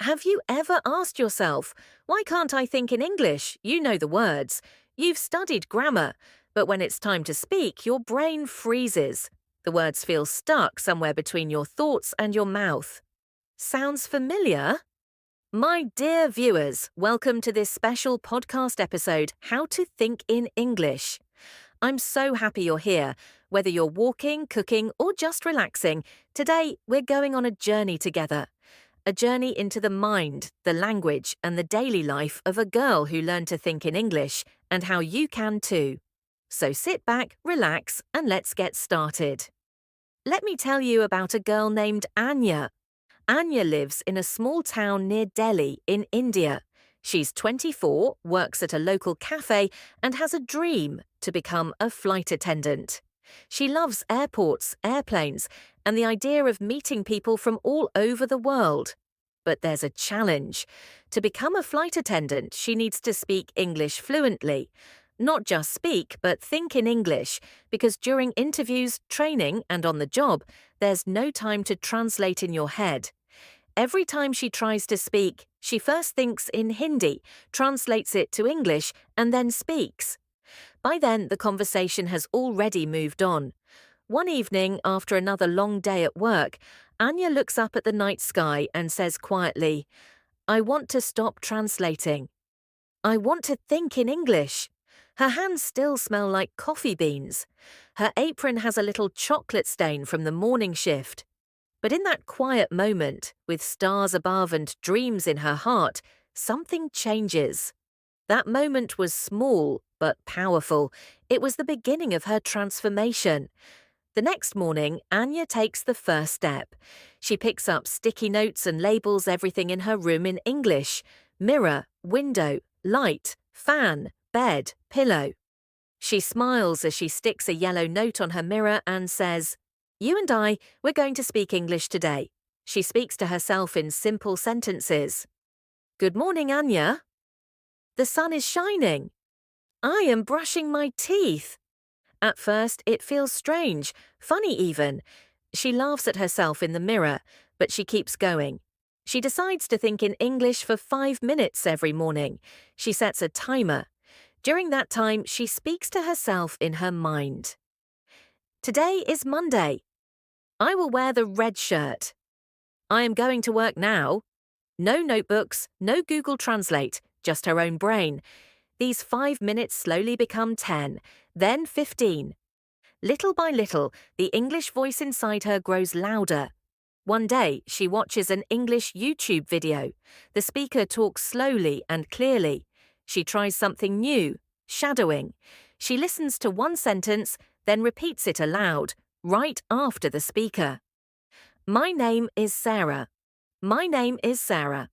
Have you ever asked yourself, why can't I think in English? You know the words. You've studied grammar, but when it's time to speak, your brain freezes. The words feel stuck somewhere between your thoughts and your mouth. Sounds familiar? My dear viewers, welcome to this special podcast episode, How to Think in English. I'm so happy you're here. Whether you're walking, cooking, or just relaxing, today we're going on a journey together. A journey into the mind, the language, and the daily life of a girl who learned to think in English, and how you can too. So sit back, relax, and let's get started. Let me tell you about a girl named Anya. Anya lives in a small town near Delhi in India. She's 24, works at a local cafe, and has a dream to become a flight attendant. She loves airports, airplanes, and the idea of meeting people from all over the world. But there's a challenge. To become a flight attendant, she needs to speak English fluently. Not just speak, but think in English, because during interviews, training, and on the job, there's no time to translate in your head. Every time she tries to speak, she first thinks in Hindi, translates it to English, and then speaks. By then, the conversation has already moved on. One evening, after another long day at work, Anya looks up at the night sky and says quietly, "I want to stop translating. I want to think in English." Her hands still smell like coffee beans. Her apron has a little chocolate stain from the morning shift. But in that quiet moment, with stars above and dreams in her heart, something changes. That moment was small but powerful. It was the beginning of her transformation. The next morning, Anya takes the first step. She picks up sticky notes and labels everything in her room in English: mirror, window, light, fan, bed, pillow. She smiles as she sticks a yellow note on her mirror and says, "You and we're going to speak English today." She speaks to herself in simple sentences. "Good morning, Anya. The sun is shining. I am brushing my teeth." At first, it feels strange, funny even. She laughs at herself in the mirror, but she keeps going. She decides to think in English for 5 minutes every morning. She sets a timer. During that time, she speaks to herself in her mind. Today is Monday. I will wear the red shirt. I am going to work now. No notebooks, no Google Translate, just her own brain. These 5 minutes slowly become 10, then 15. Little by little, the English voice inside her grows louder. One day, she watches an English YouTube video. The speaker talks slowly and clearly. She tries something new, shadowing. She listens to one sentence, then repeats it aloud, right after the speaker. My name is Sarah. My name is Sarah.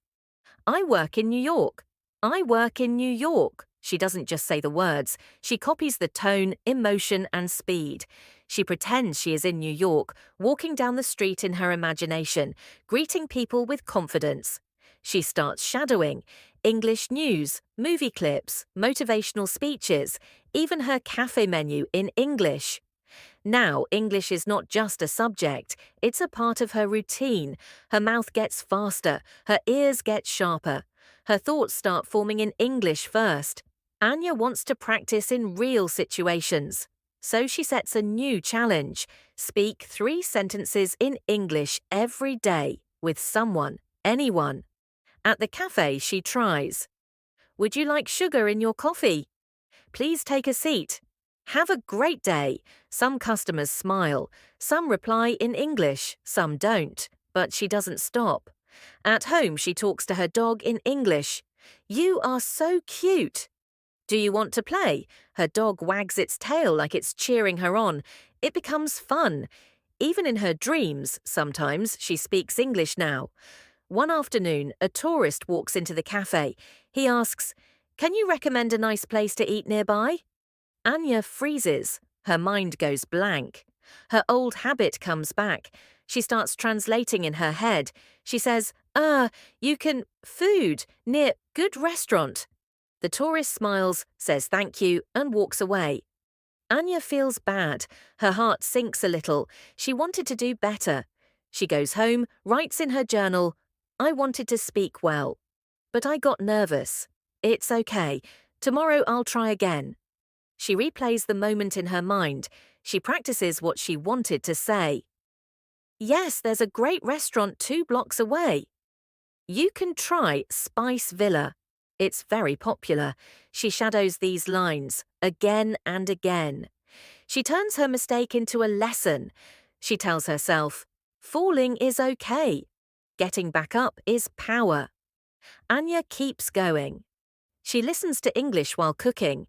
I work in New York. I work in New York. She doesn't just say the words. She copies the tone, emotion, and speed. She pretends she is in New York, walking down the street in her imagination, greeting people with confidence. She starts shadowing English news, movie clips, motivational speeches, even her cafe menu in English. Now, English is not just a subject, it's a part of her routine. Her mouth gets faster, her ears get sharper. Her thoughts start forming in English first. Anya wants to practice in real situations. So she sets a new challenge: speak 3 sentences in English every day with someone, anyone. At the cafe, she tries. Would you like sugar in your coffee? Please take a seat. Have a great day. Some customers smile. Some reply in English, some don't. But she doesn't stop. At home, she talks to her dog in English. You are so cute. Do you want to play? Her dog wags its tail like it's cheering her on. It becomes fun. Even in her dreams, sometimes, she speaks English now. One afternoon, a tourist walks into the cafe. He asks, "Can you recommend a nice place to eat nearby?" Anya freezes. Her mind goes blank. Her old habit comes back. She starts translating in her head. She says, you can, food, near, good restaurant. The tourist smiles, says thank you, and walks away. Anya feels bad. Her heart sinks a little. She wanted to do better. She goes home, writes in her journal, I wanted to speak well, but I got nervous. It's okay. Tomorrow I'll try again. She replays the moment in her mind. She practices what she wanted to say. Yes, there's a great restaurant 2 blocks away. You can try Spice Villa. It's very popular. She shadows these lines again and again. She turns her mistake into a lesson. She tells herself, falling is okay. Getting back up is power. Anya keeps going. She listens to English while cooking.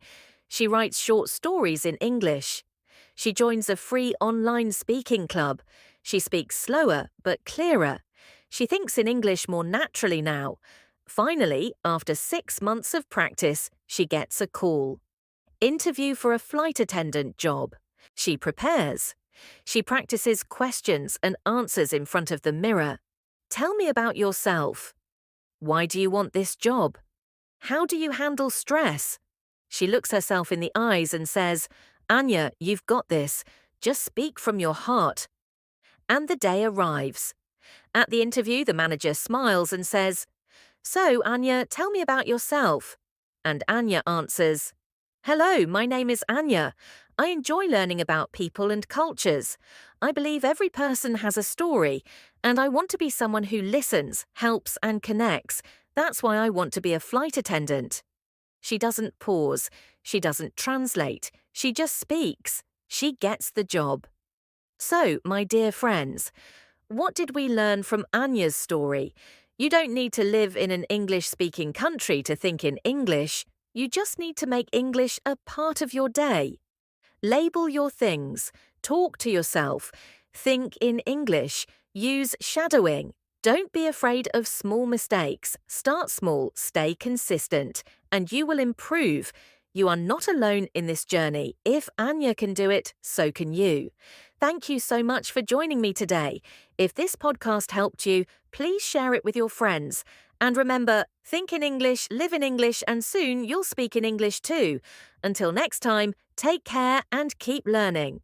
She writes short stories in English. She joins a free online speaking club. She speaks slower but clearer. She thinks in English more naturally now. Finally, after 6 months of practice, she gets a call. Interview for a flight attendant job. She prepares. She practices questions and answers in front of the mirror. Tell me about yourself. Why do you want this job? How do you handle stress? She looks herself in the eyes and says, Anya, you've got this. Just speak from your heart. And the day arrives. At the interview, the manager smiles and says, So, Anya, tell me about yourself. And Anya answers, Hello, my name is Anya. I enjoy learning about people and cultures. I believe every person has a story, and I want to be someone who listens, helps, and connects. That's why I want to be a flight attendant. She doesn't pause. She doesn't translate. She just speaks. She gets the job. So, my dear friends, what did we learn from Anya's story? You don't need to live in an English-speaking country to think in English. You just need to make English a part of your day. Label your things. Talk to yourself. Think in English. Use shadowing. Don't be afraid of small mistakes. Start small, stay consistent, and you will improve. You are not alone in this journey. If Anya can do it, so can you. Thank you so much for joining me today. If this podcast helped you, please share it with your friends. And remember, think in English, live in English, and soon you'll speak in English too. Until next time, take care and keep learning.